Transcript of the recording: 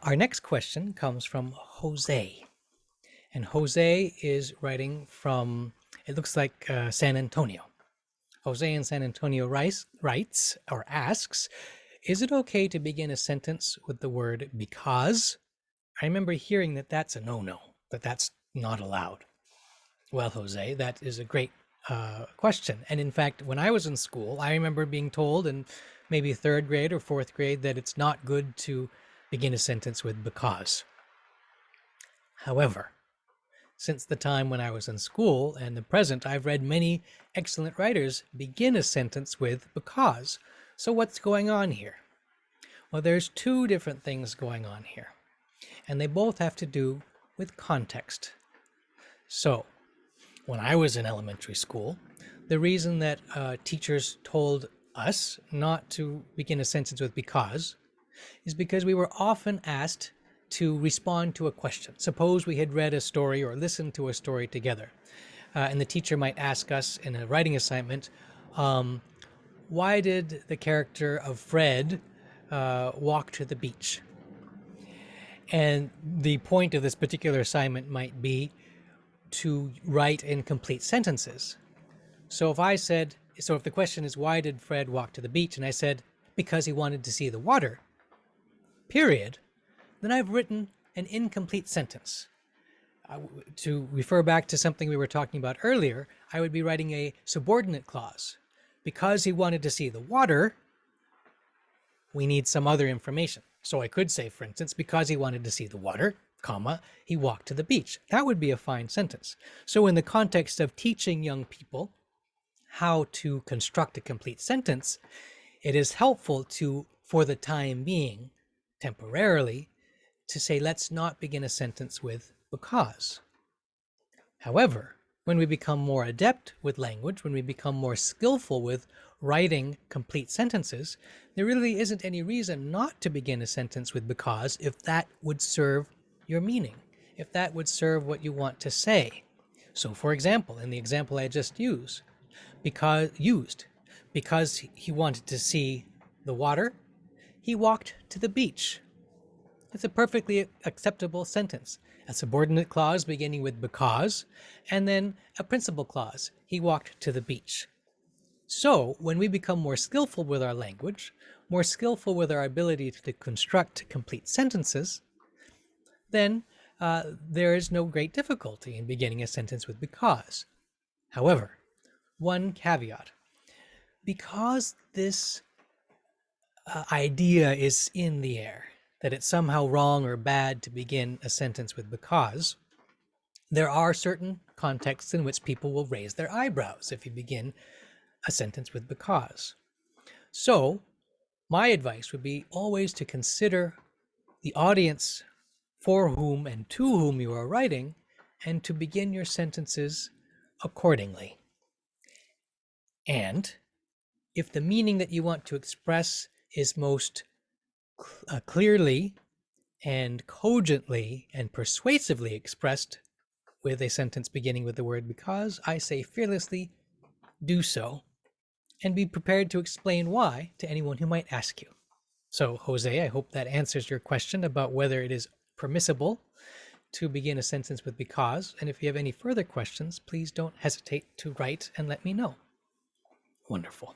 Our next question comes from Jose. And Jose is writing from, it looks like San Antonio. Jose in San Antonio writes or asks, is it okay to begin a sentence with the word because? I remember hearing that that's a no-no, that that's not allowed. Well, Jose, that is a great question. And in fact, when I was in school, I remember being told in maybe third grade or fourth grade that it's not good to begin a sentence with because. However, since the time when I was in school and the present, I've read many excellent writers begin a sentence with because. So what's going on here? Well, there's two different things going on here, and they both have to do with context. So when I was in elementary school, the reason that teachers told us not to begin a sentence with because is because we were often asked to respond to a question. Suppose we had read a story or listened to a story together, and the teacher might ask us in a writing assignment, why did the character of Fred walk to the beach? And the point of this particular assignment might be to write in complete sentences. So if the question is, why did Fred walk to the beach? And I said, because he wanted to see the water, period, then I've written an incomplete sentence. To refer back to something we were talking about earlier, I would be writing a subordinate clause. Because he wanted to see the water, we need some other information. So I could say, for instance, because he wanted to see the water, comma, he walked to the beach. That would be a fine sentence. So in the context of teaching young people how to construct a complete sentence, it is helpful to, for the time being, temporarily, to say, let's not begin a sentence with because. However, when we become more adept with language, when we become more skillful with writing complete sentences, there really isn't any reason not to begin a sentence with because if that would serve your meaning, if that would serve what you want to say. So for example, in the example I just used, because he wanted to see the water, he walked to the beach. It's a perfectly acceptable sentence. A subordinate clause beginning with because, and then a principal clause. He walked to the beach. So when we become more skillful with our language, more skillful with our ability to construct complete sentences, then there is no great difficulty in beginning a sentence with because. However, one caveat. Because this idea is in the air, that it's somehow wrong or bad to begin a sentence with because, there are certain contexts in which people will raise their eyebrows if you begin a sentence with because. So my advice would be always to consider the audience for whom and to whom you are writing, and to begin your sentences accordingly. And if the meaning that you want to express is most clearly and cogently and persuasively expressed with a sentence beginning with the word because, I say fearlessly do so, and be prepared to explain why to anyone who might ask you. So, Jose, I hope that answers your question about whether it is permissible to begin a sentence with because, and if you have any further questions, please don't hesitate to write and let me know. Wonderful.